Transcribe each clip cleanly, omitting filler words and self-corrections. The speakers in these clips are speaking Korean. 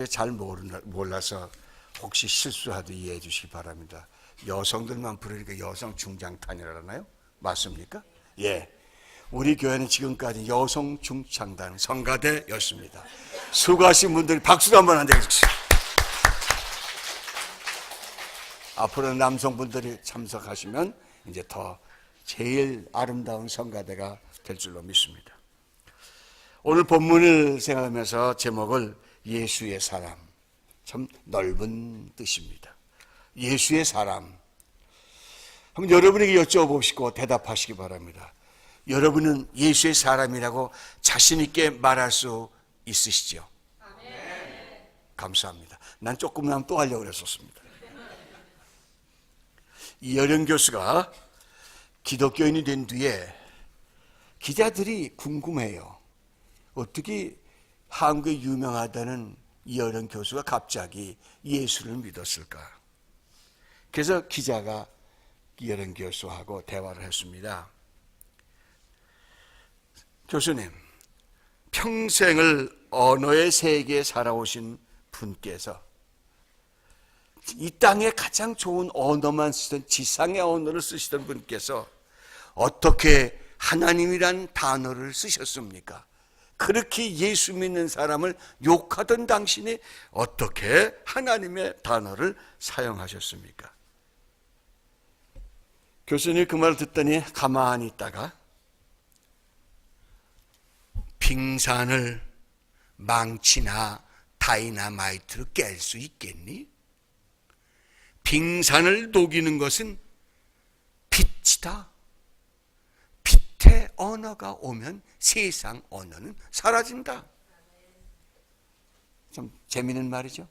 잘 몰라서 혹시 실수하도 이해해 주시기 바랍니다. 여성들만 부르니까 여성 중장단이라나요? 맞습니까? 예. 우리 교회는 지금까지 여성 중창단 성가대였습니다. 수고하신 분들 박수도 한번 안 해주십시오. 앞으로는 남성분들이 참석하시면 이제 더 제일 아름다운 성가대가 될 줄로 믿습니다. 오늘 본문을 생각하면서 제목을 예수의 사람, 참 넓은 뜻입니다. 예수의 사람. 한번 여러분에게 여쭤보시고 대답하시기 바랍니다. 여러분은 예수의 사람이라고 자신 있게 말할 수 있으시죠? 네. 감사합니다. 난 조금 하면 또 하려고 그랬었습니다. 이여령 교수가 기독교인이 된 뒤에 기자들이 궁금해요. 어떻게 한국에 유명하다는 이여령 교수가 갑자기 예수를 믿었을까? 그래서 기자가 이여령 교수하고 대화를 했습니다. 교수님, 평생을 언어의 세계에 살아오신 분께서 이 땅에 가장 좋은 언어만 쓰던 지상의 언어를 쓰시던 분께서 어떻게 하나님이란 단어를 쓰셨습니까? 그렇게 예수 믿는 사람을 욕하던 당신이 어떻게 하나님의 단어를 사용하셨습니까? 교수님이 그 말을 듣더니 가만히 있다가 빙산을 망치나 다이나마이트로 깰 수 있겠니? 빙산을 녹이는 것은 빛이다. 빛의 언어가 오면 세상 언어는 사라진다. 좀 재미있는 말이죠.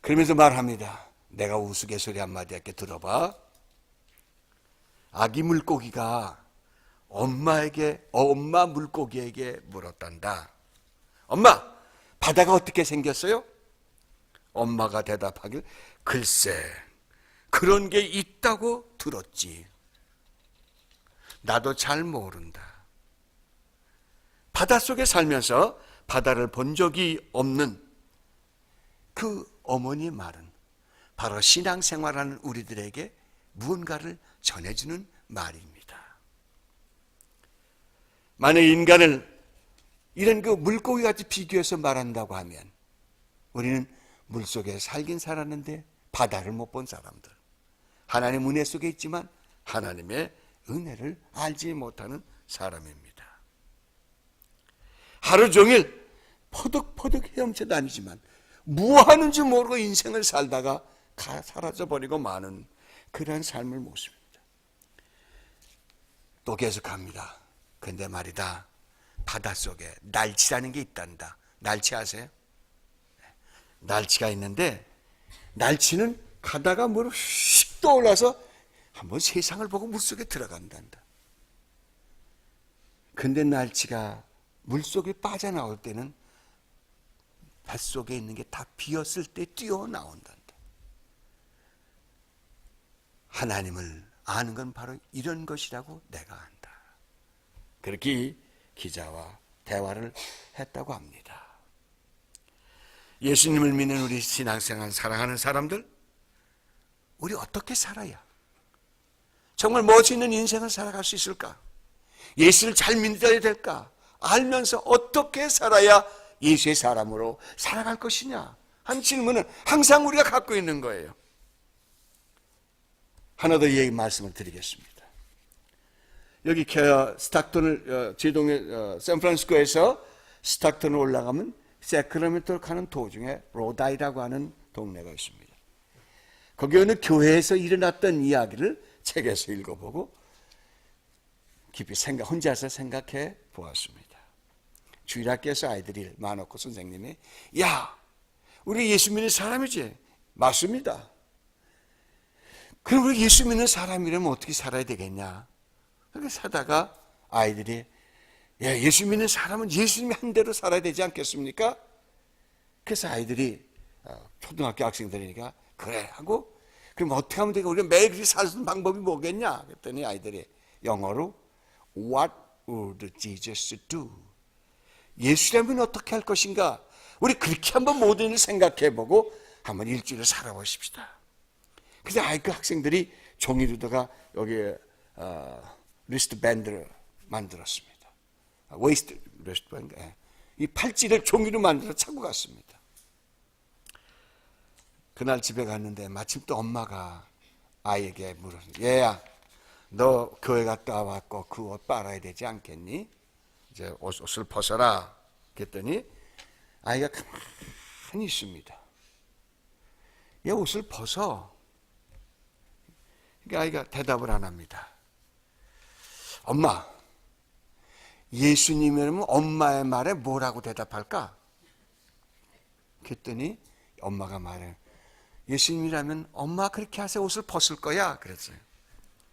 그러면서 말합니다. 내가 우스갯소리 한마디 할게 들어봐. 아기 물고기가 엄마 물고기에게 물었단다. 엄마, 바다가 어떻게 생겼어요? 엄마가 대답하길, 글쎄, 그런 게 있다고 들었지. 나도 잘 모른다. 바닷속에 살면서 바다를 본 적이 없는 그 어머니의 말은 바로 신앙생활하는 우리들에게 무언가를 전해주는 말입니다. 만약 인간을 이런 그 물고기같이 비교해서 말한다고 하면 우리는 물속에 살긴 살았는데 바다를 못 본 사람들, 하나님의 은혜 속에 있지만 하나님의 은혜를 알지 못하는 사람입니다. 하루 종일 퍼득퍼득 헤엄쳐 다니지만 뭐 하는지 모르고 인생을 살다가 사라져버리고 마는 그런 삶을 모습입니다. 또 계속합니다. 근데 말이다, 바닷속에 날치라는 게 있단다. 날치 아세요? 날치가 있는데 날치는 가다가 뭐로 휙 떠올라서 한번 세상을 보고 물속에 들어간단다. 근데 날치가 물속에 빠져나올 때는 뱃속에 있는 게 다 비었을 때 뛰어나온단다. 하나님을 아는 건 바로 이런 것이라고 내가 안다. 그렇게 기자와 대화를 했다고 합니다. 예수님을 믿는 우리 신앙생활 사랑하는 사람들, 우리 어떻게 살아야 정말 멋있는 인생을 살아갈 수 있을까? 예수를 잘 믿어야 될까? 알면서 어떻게 살아야 예수의 사람으로 살아갈 것이냐 하는 질문은 항상 우리가 갖고 있는 거예요. 하나 더 얘기 말씀을 드리겠습니다. 여기 스타크톤을 제동의 샌프란시스코에서 스타크톤을 올라가면 세크라멘토를 가는 도중에 로다이라고 하는 동네가 있습니다. 거기 어느 교회에서 일어났던 이야기를 책에서 읽어보고 깊이 혼자서 생각해 보았습니다. 주일학교에서 아이들이 많았고 선생님이, 야, 우리 예수 믿는 사람이지? 맞습니다. 그럼 우리 예수 믿는 사람이라면 어떻게 살아야 되겠냐? 그렇게 사다가 아이들이, 예, 예수 믿는 사람은 예수님이 한 대로 살아야 되지 않겠습니까? 그래서 아이들이 초등학교 학생들이니까 그래 하고, 그럼 어떻게 하면 되고 우리가 매일 그렇게 사는 방법이 뭐겠냐? 그랬더니 아이들이 영어로 What would Jesus do? 예수라면 어떻게 할 것인가? 우리 그렇게 한번 모든 일을 생각해보고 한번 일주일을 살아보십시다. 그래서 그 학생들이 종이로다가 여기에 리스트 밴드를 만들었습니다. 웨이스트 리스트 밴드. 이 팔찌를 종이로 만들어 차고 갔습니다. 그날 집에 갔는데 마침 또 엄마가 아이에게 물었어요. 얘야, 너 교회 갔다 왔고 그 옷 빨아야 되지 않겠니? 이제 옷을 벗어라. 그랬더니 아이가 가만히 있습니다. 얘 옷을 벗어. 그러니까 아이가 대답을 안 합니다. 엄마, 예수님이라면 엄마의 말에 뭐라고 대답할까? 그랬더니 엄마가 말해, 예수님이라면 엄마 그렇게 하세요. 옷을 벗을 거야. 그랬어요.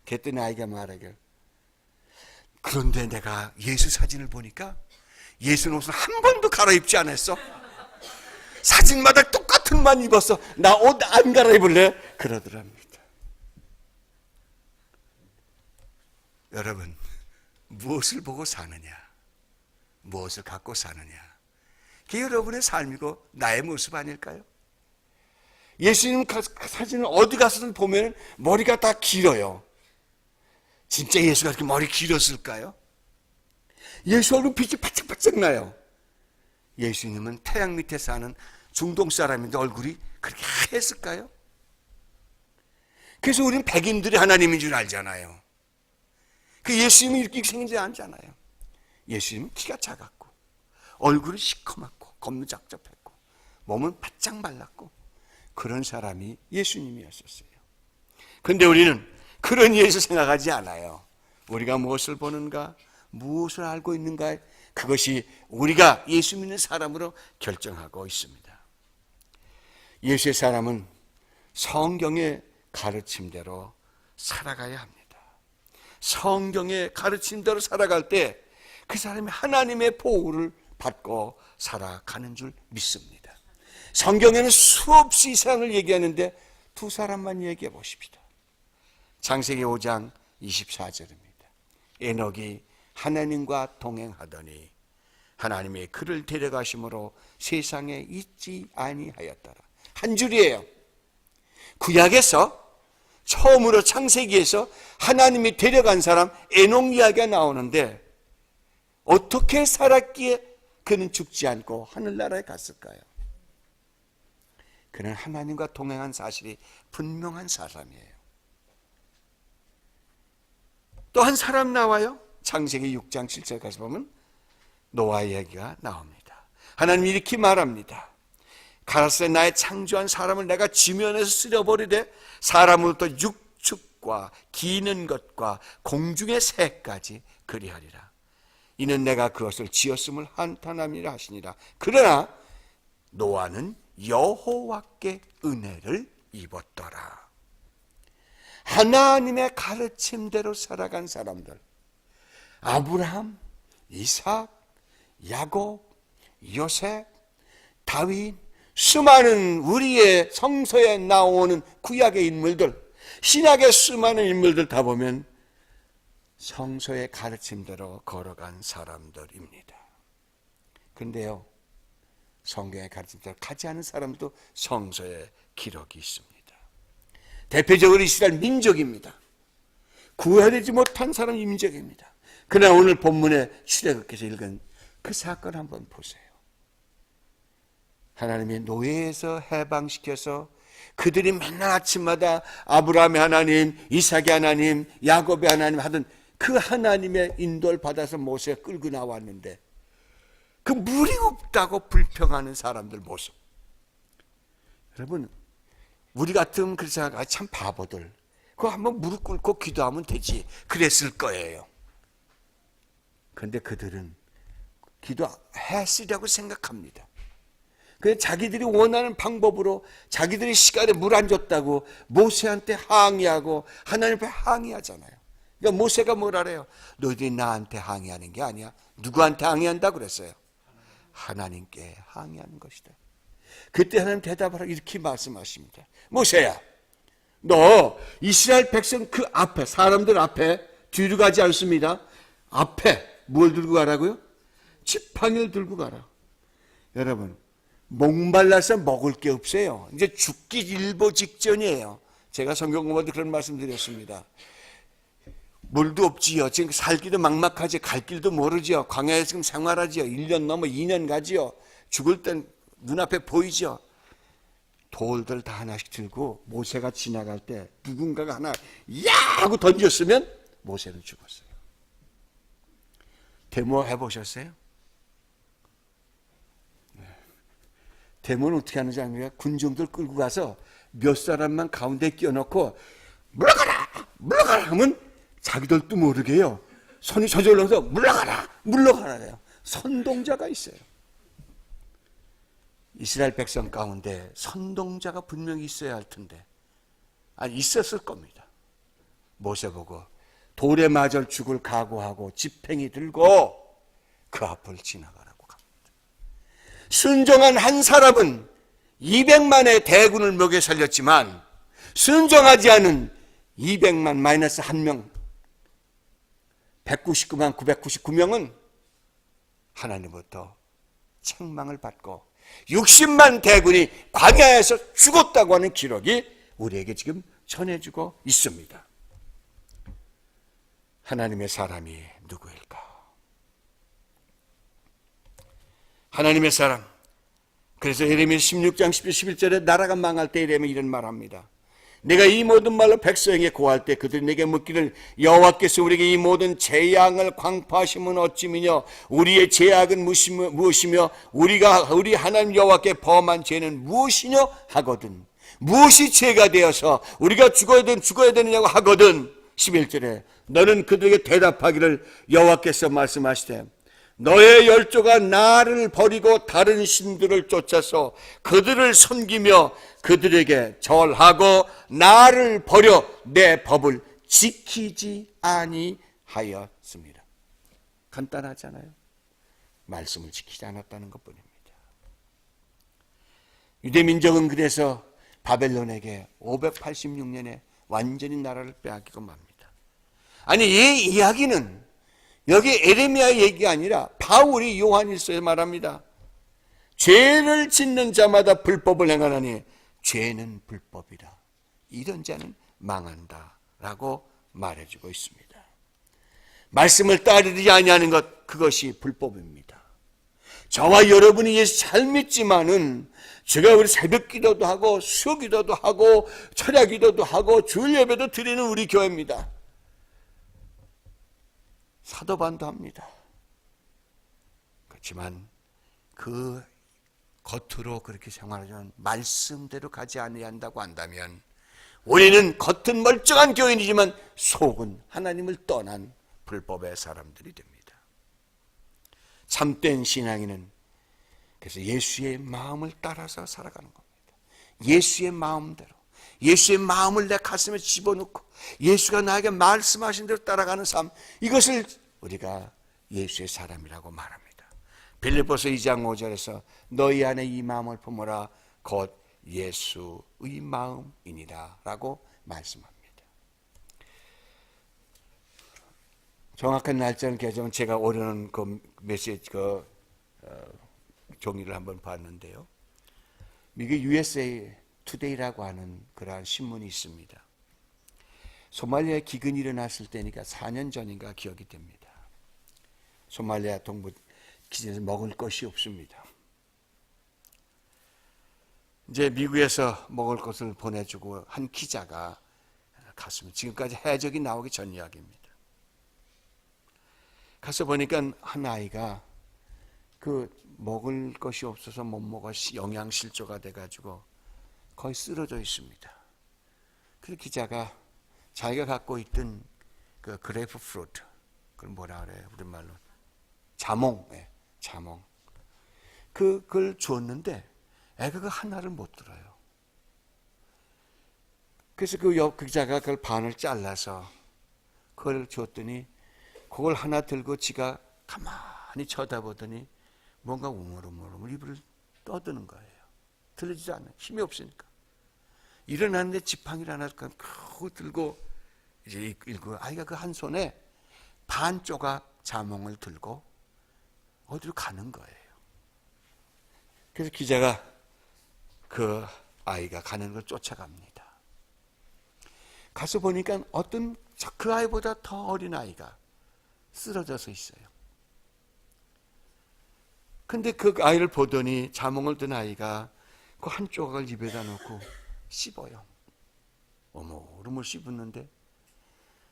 그랬더니 아이가 말하길, 그런데 내가 예수 사진을 보니까 예수는 옷을 한 번도 갈아입지 않았어. 사진마다 똑같은 만 입었어. 나 옷 안 갈아입을래? 그러더랍니다. 여러분, 무엇을 보고 사느냐, 무엇을 갖고 사느냐, 그게 여러분의 삶이고 나의 모습 아닐까요? 예수님 사진을 어디 가서든 보면 머리가 다 길어요. 진짜 예수가 그렇게 머리 길었을까요? 예수 얼굴 빛이 바짝바짝 나요. 예수님은 태양 밑에 사는 중동 사람인데 얼굴이 그렇게 하였을까요? 그래서 우리는 백인들이 하나님인 줄 알잖아요. 그 예수님이 이렇게 생긴지 알잖아요. 예수님은 키가 작았고 얼굴이 시커멓고 겁나 작잡했고 몸은 바짝 말랐고 그런 사람이 예수님이었었어요. 그런데 우리는 그런 예수 생각하지 않아요. 우리가 무엇을 보는가, 무엇을 알고 있는가, 그것이 우리가 예수 믿는 사람으로 결정하고 있습니다. 예수의 사람은 성경의 가르침대로 살아가야 합니다. 성경의 가르침대로 살아갈 때 그 사람이 하나님의 보호를 받고 살아가는 줄 믿습니다. 성경에는 수없이 세상을 얘기하는데 두 사람만 얘기해 보십시다. 창세기 5장 24절입니다. 에녹이 하나님과 동행하더니 하나님이 그를 데려가심으로 세상에 있지 아니하였더라. 한 줄이에요. 구약에서 처음으로 창세기에서 하나님이 데려간 사람 에녹 이야기가 나오는데 어떻게 살았기에 그는 죽지 않고 하늘나라에 갔을까요? 그는 하나님과 동행한 사실이 분명한 사람이에요. 또 한 사람 나와요. 창세기 6장 7절 가서 보면 노아 이야기가 나옵니다. 하나님이 이렇게 말합니다. 가라사대 나의 창조한 사람을 내가 지면에서 쓸어버리되 사람으로부터 육축과 기는 것과 공중의 새까지 그리하리라. 이는 내가 그것을 지었음을 한탄함이라 하시니라. 그러나 노아는 여호와께 은혜를 입었더라. 하나님의 가르침대로 살아간 사람들, 아브라함, 이삭, 야곱, 요셉, 다윗, 수많은 우리의 성서에 나오는 구약의 인물들, 신약의 수많은 인물들 다 보면 성서의 가르침대로 걸어간 사람들입니다. 그런데요, 성경의 가르침대로 가지 않은 사람도 성서에 기록이 있습니다. 대표적으로 이스라엘 민족입니다. 구해되지 못한 사람 민족입니다. 그러나 오늘 본문에 출애굽께서 읽은 그 사건 한번 보세요. 하나님이 노예에서 해방시켜서 그들이 맨날 아침마다 아브라함의 하나님, 이삭의 하나님, 야곱의 하나님 하던 그 하나님의 인도를 받아서 모세가 끌고 나왔는데 그 물이 없다고 불평하는 사람들 모습. 여러분, 우리 같으면 그렇게 생각하면 참 바보들. 그거 한번 무릎 꿇고 기도하면 되지. 그랬을 거예요. 그런데 그들은 기도했으리라고 생각합니다. 그래서 자기들이 원하는 방법으로 자기들이 시간에 물 안 줬다고 모세한테 항의하고 하나님 앞에 항의하잖아요. 그러니까 모세가 뭐라 그래요? 너희들이 나한테 항의하는 게 아니야. 누구한테 항의한다 그랬어요? 하나님께 항의하는 것이다. 그때 하나님 대답을 하고 이렇게 말씀하십니다. 모세야, 너 이스라엘 백성 그 앞에, 사람들 앞에 뒤로 가지 않습니다. 앞에 뭘 들고 가라고요? 지팡이를 들고 가라. 여러분, 목말라서 먹을 게 없어요. 이제 죽기 일보 직전이에요. 제가 성경 공부할 그런 말씀 드렸습니다. 물도 없지요. 지금 살기도 막막하지. 갈 길도 모르지요. 광야에 지금 생활하지요. 1년 넘어 2년 가지요. 죽을 땐 눈앞에 보이죠. 돌들 다 하나씩 들고 모세가 지나갈 때 누군가가 하나 야 하고 던졌으면 모세는 죽었어요. 데모 해보셨어요? 데모는 어떻게 하는지 아닙니까? 군중들 끌고 가서 몇 사람만 가운데 끼워놓고 물러가라! 물러가라! 하면 자기들도 모르게요. 손이 저절로 올라서 물러가라! 물러가라요. 선동자가 있어요. 이스라엘 백성 가운데 선동자가 분명히 있어야 할 텐데 있었을 겁니다. 모세 보고 돌에 맞을 죽을 각오하고 지팽이 들고 그 앞을 지나가라고 합니다. 순종한 한 사람은 200만의 대군을 먹여 살렸지만 순종하지 않은 200만 마이너스 1명 199만 999명은 하나님부터 책망을 받고 60만 대군이 광야에서 죽었다고 하는 기록이 우리에게 지금 전해주고 있습니다. 하나님의 사람이 누구일까? 하나님의 사람. 그래서 예레미야 16장 11절에 나라가 망할 때 예레미야 이런 말합니다. 내가 이 모든 말로 백성에게 고할 때 그들이 내게 묻기를 여호와께서 우리에게 이 모든 재앙을 광파하심은 어찌미뇨 우리의 죄악은 무엇이며 우리 하나님 여호와께 범한 죄는 무엇이뇨 하거든. 무엇이 죄가 되어서 우리가 죽어야 되느냐고 하거든. 11절에 너는 그들에게 대답하기를 여호와께서 말씀하시되 너의 열조가 나를 버리고 다른 신들을 쫓아서 그들을 섬기며 그들에게 절하고 나를 버려 내 법을 지키지 아니하였습니다. 간단하잖아요. 말씀을 지키지 않았다는 것뿐입니다. 유대민족은 그래서 바벨론에게 586년에 완전히 나라를 빼앗기고 맙니다. 아니 이 이야기는 여기 에레미야 얘기가 아니라 바울이 요한일서에 말합니다. 죄를 짓는 자마다 불법을 행하나니 죄는 불법이라. 이런 자는 망한다 라고 말해주고 있습니다. 말씀을 따르지 아니하는 것 그것이 불법입니다. 저와 여러분이 예수 잘 믿지만은 제가 우리 새벽 기도도 하고 수요 기도도 하고 철야 기도도 하고 주일 예배도 드리는 우리 교회입니다. 사도반도 합니다. 그렇지만 그 겉으로 그렇게 생활하지만 말씀대로 가지 아니한다고 한다면 우리는 겉은 멀쩡한 교인이지만 속은 하나님을 떠난 불법의 사람들이 됩니다. 참된 신앙인은 그래서 예수의 마음을 따라서 살아가는 겁니다. 예수의 마음대로 예수의 마음을 내 가슴에 집어넣고 예수가 나에게 말씀하신 대로 따라가는 삶, 이것을 우리가 예수의 사람이라고 말합니다. 빌립보서 2장 5절에서 너희 안에 이 마음을 품어라 곧 예수의 마음이니라 라고 말씀합니다. 정확한 날짜는 개정은 제가 오려는 그 메시지 종이를 한번 봤는데요. 미국 USA 투데이라고 하는 그러한 신문이 있습니다. 소말리아에 기근이 일어났을 때니까 4년 전인가 기억이 됩니다. 소말리아 동부 기지에서 먹을 것이 없습니다. 이제 미국에서 먹을 것을 보내주고 한 기자가 갔습니다. 지금까지 해적이 나오기 전 이야기입니다. 가서 보니까 한 아이가 그 먹을 것이 없어서 못 먹어 영양실조가 돼가지고 거의 쓰러져 있습니다. 그 기자가 자기가 갖고 있던 그 그레이프 프루트, 그걸 뭐라 그래요? 우리말로 자몽, 자몽. 그걸 줬는데 애가 그 하나를 못 들어요. 그래서 그 기자가 그걸 반을 잘라서 그걸 줬더니 그걸 하나 들고 지가 가만히 쳐다보더니 뭔가 우물우물 입을 떠드는 거예요. 들리지 않아요. 힘이 없으니까. 일어났는데 지팡이를 하나 그거 들고 이제 읽고 아이가 그 한 손에 반 조각 자몽을 들고 어디로 가는 거예요. 그래서 기자가 그 아이가 가는 걸 쫓아갑니다. 가서 보니까 어떤 그 아이보다 더 어린 아이가 쓰러져서 있어요. 근데 그 아이를 보더니 자몽을 든 아이가 그 한 조각을 입에다 놓고 씹어요. 어머, 얼음을 씹었는데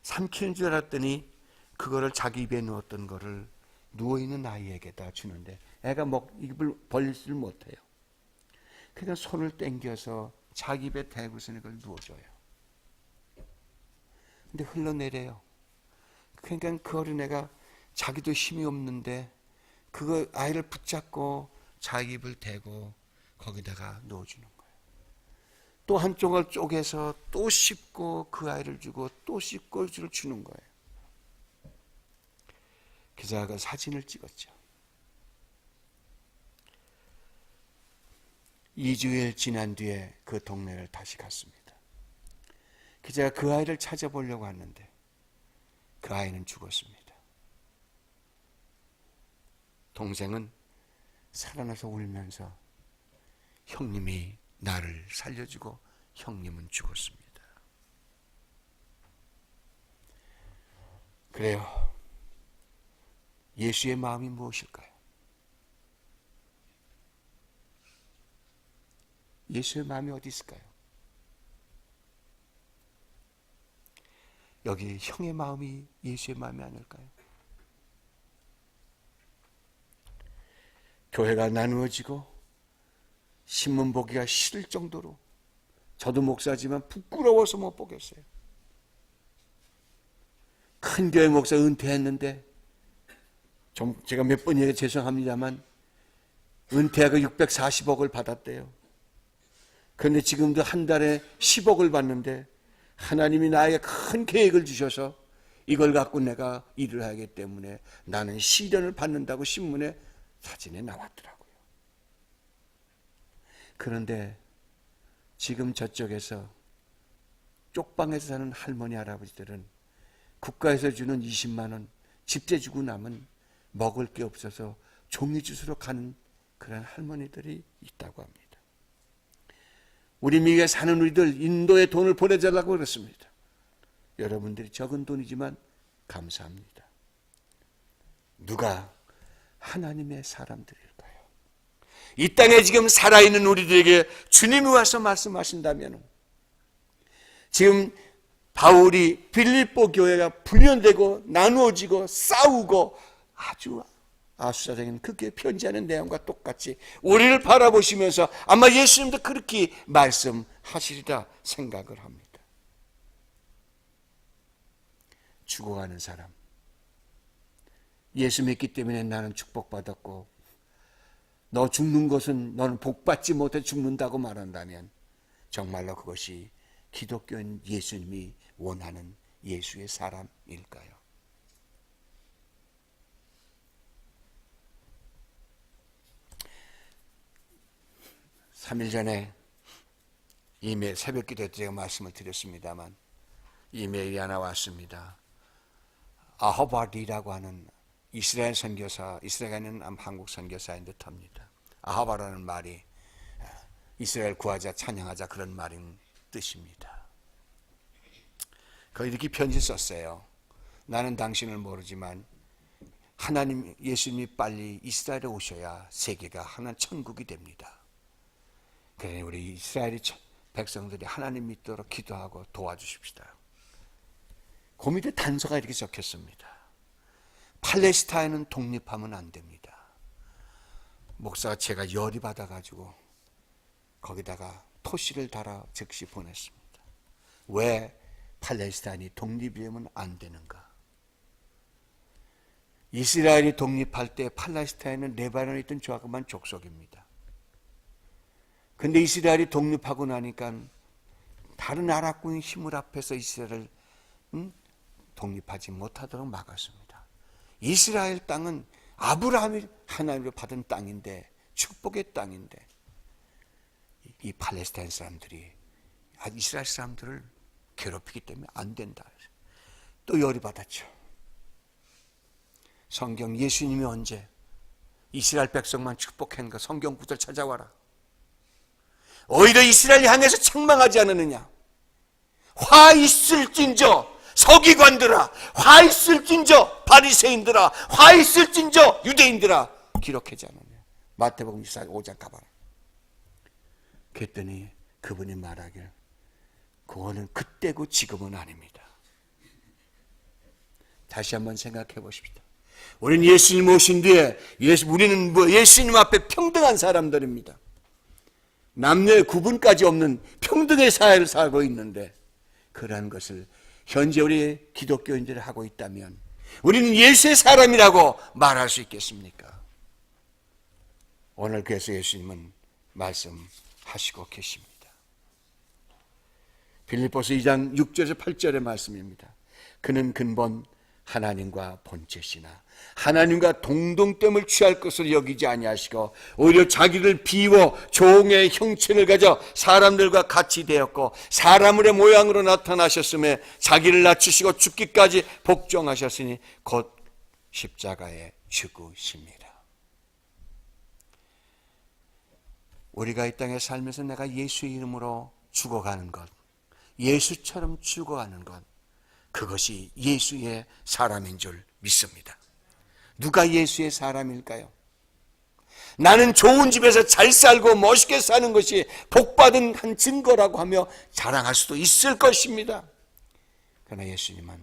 삼키는 줄 알았더니 그거를 자기 입에 넣었던 거를 누워있는 아이에게다 주는데 애가 입을 벌리지를 못해요. 그러니까 손을 당겨서 자기 입에 대고서 그걸 누워줘요. 근데 흘러내려요. 그러니까 그 어린애가 자기도 힘이 없는데 그거 아이를 붙잡고 자기 입을 대고 거기다가 넣어주는 거예요. 또 한쪽을 쪼개서 또 씹고 그 아이를 주고 또 씹고 주는 거예요. 기자가 사진을 찍었죠. 2주일 지난 뒤에 그 동네를 다시 갔습니다. 기자가 그 아이를 찾아보려고 하는데 그 아이는 죽었습니다. 동생은 살아나서 울면서 형님이 나를 살려주고 형님은 죽었습니다. 그래요. 예수의 마음이 무엇일까요? 예수의 마음이 어디 있을까요? 여기 형의 마음이 예수의 마음이 아닐까요? 교회가 나누어지고 신문 보기가 싫을 정도로 저도 목사지만 부끄러워서 못 보겠어요. 큰 교회 목사 은퇴했는데 좀 제가 몇 번 얘기 죄송합니다만 은퇴하고 640억을 받았대요. 그런데 지금도 한 달에 10억을 받는데 하나님이 나에게 큰 계획을 주셔서 이걸 갖고 내가 일을 하기 때문에 나는 시련을 받는다고 신문에 사진에 나왔더라고요. 그런데 지금 저쪽에서 쪽방에서 사는 할머니 할아버지들은 국가에서 주는 20만 원 집재 주고 나면 먹을 게 없어서 종이 주스러 가는 그런 할머니들이 있다고 합니다. 우리 미국에 사는 우리들 인도에 돈을 보내달라고 그랬습니다. 여러분들이 적은 돈이지만 감사합니다. 누가 하나님의 사람들일까요? 이 땅에 지금 살아있는 우리들에게 주님이 와서 말씀하신다면 지금 바울이 빌립보 교회가 분열되고 나누어지고 싸우고 아주 아수사적인 그 교회 편지하는 내용과 똑같이 우리를 바라보시면서 아마 예수님도 그렇게 말씀하시리라 생각을 합니다. 죽어가는 사람, 예수 믿기 때문에 나는 축복받았고 너 죽는 것은 너는 복받지 못해 죽는다고 말한다면 정말로 그것이 기독교인 예수님이 원하는 예수의 사람일까요? 삼 일 전에 이메일 새벽 기도 때 제가 말씀을 드렸습니다만 이메일이 하나 왔습니다. 아하바디라고 하는 이스라엘 선교사, 이스라엘에 있는 한국 선교사인 듯합니다. 아하바라는 말이 이스라엘 구하자, 찬양하자 그런 말인 뜻입니다. 거기 이렇게 편지 썼어요. 나는 당신을 모르지만 하나님, 예수님이 빨리 이스라엘에 오셔야 세계가 하나 천국이 됩니다. 그래 우리 이스라엘 백성들이 하나님 믿도록 기도하고 도와주십시다. 그 밑에 단서가 이렇게 적혔습니다. 팔레스타인은 독립하면 안 됩니다. 목사가 제가 열이 받아가지고 거기다가 토시를 달아 즉시 보냈습니다. 왜 팔레스타인이 독립이면 안 되는가? 이스라엘이 독립할 때 팔레스타인은 레바논에 있던 조그만 족속입니다. 근데 이스라엘이 독립하고 나니까 다른 아랍군의 힘을 앞에서 이스라엘을 독립하지 못하도록 막았습니다. 이스라엘 땅은 아브라함이 하나님으로 받은 땅인데 축복의 땅인데 이 팔레스타인 사람들이 이스라엘 사람들을 괴롭히기 때문에 안 된다. 또 열이 받았죠. 성경 예수님이 언제 이스라엘 백성만 축복한 그 성경 구절 찾아와라. 오히려 이스라엘 향해서 책망하지 않았느냐. 화 있을진저 서기관들아, 화 있을진저 바리새인들아, 화 있을진저 유대인들아, 기록하지 않았냐. 마태복음 25장 가봐라. 그랬더니 그분이 말하길, 그거는 그때고 지금은 아닙니다. 다시 한번 생각해 보십시다. 우리는 예수님 오신 뒤에 우리는 예수님 앞에 평등한 사람들입니다. 남녀의 구분까지 없는 평등의 사회를 살고 있는데, 그러한 것을 현재 우리 기독교인들이 하고 있다면 우리는 예수의 사람이라고 말할 수 있겠습니까? 오늘 그래서 예수님은 말씀하시고 계십니다. 빌립보서 2장 6절에서 8절의 말씀입니다. 그는 근본 하나님과 본체시나 하나님과 동등됨을 취할 것으로 여기지 아니하시고 오히려 자기를 비워 종의 형체를 가져 사람들과 같이 되었고 사람의 모양으로 나타나셨음에 자기를 낮추시고 죽기까지 복종하셨으니 곧 십자가에 죽으십니다. 우리가 이 땅에 살면서 내가 예수의 이름으로 죽어가는 것, 예수처럼 죽어가는 것, 그것이 예수의 사람인 줄 믿습니다. 누가 예수의 사람일까요? 나는 좋은 집에서 잘 살고 멋있게 사는 것이 복받은 한 증거라고 하며 자랑할 수도 있을 것입니다. 그러나 예수님은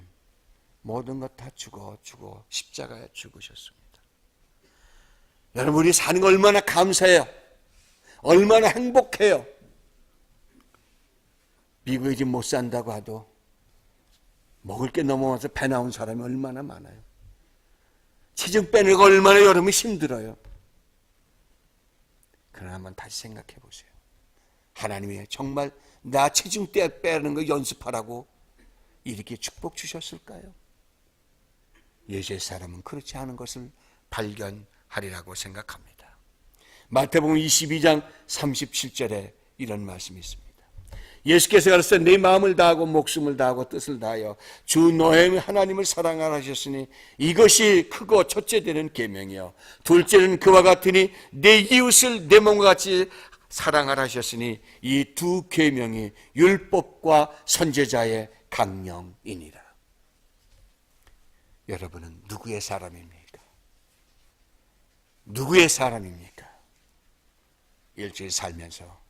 모든 것 다 주고 십자가에 죽으셨습니다. 여러분, 우리 사는 거 얼마나 감사해요. 얼마나 행복해요. 미국에 지금 못 산다고 하도 먹을 게 넘어와서 배 나온 사람이 얼마나 많아요. 체중 빼는 거 얼마나 여러분 힘들어요. 그러나 한번 다시 생각해 보세요. 하나님이 정말 나 체중 빼는 거 연습하라고 이렇게 축복 주셨을까요? 예수의 사람은 그렇지 않은 것을 발견하리라고 생각합니다. 마태복음 22장 37절에 이런 말씀이 있습니다. 예수께서 가르쳐 내 마음을 다하고 목숨을 다하고 뜻을 다하여 주 너의 하나님을 사랑하라 하셨으니 이것이 크고 첫째 되는 계명이요 둘째는 그와 같으니 내 이웃을 내 몸과 같이 사랑하라 하셨으니 이 두 계명이 율법과 선지자의 강령이니라. 여러분은 누구의 사람입니까? 누구의 사람입니까? 일주일 살면서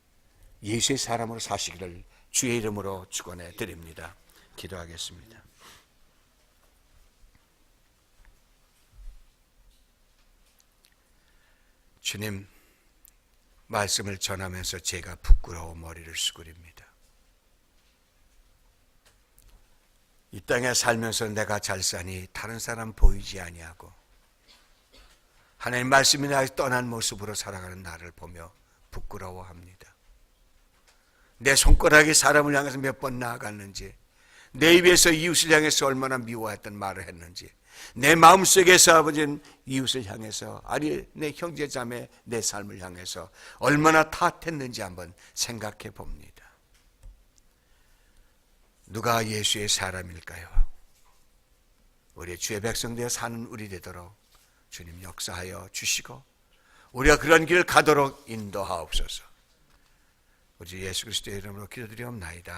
예수의 사람으로 사시기를 주의 이름으로 축원해 드립니다. 기도하겠습니다. 주님, 말씀을 전하면서 제가 부끄러워 머리를 수그립니다. 이 땅에 살면서 내가 잘 사니 다른 사람 보이지 아니하고 하나님 말씀이 나에게 떠난 모습으로 살아가는 나를 보며 부끄러워합니다. 내 손가락이 사람을 향해서 몇 번 나아갔는지, 내 입에서 이웃을 향해서 얼마나 미워했던 말을 했는지, 내 마음속에서 아버지는 이웃을 향해서, 아니 내 형제 자매 내 삶을 향해서 얼마나 탓했는지 한번 생각해 봅니다. 누가 예수의 사람일까요? 우리 주의 백성 되어 사는 우리 되도록 주님 역사하여 주시고 우리가 그런 길을 가도록 인도하옵소서. 우리 예수 그리스도의 이름으로 기도드리옵나이다.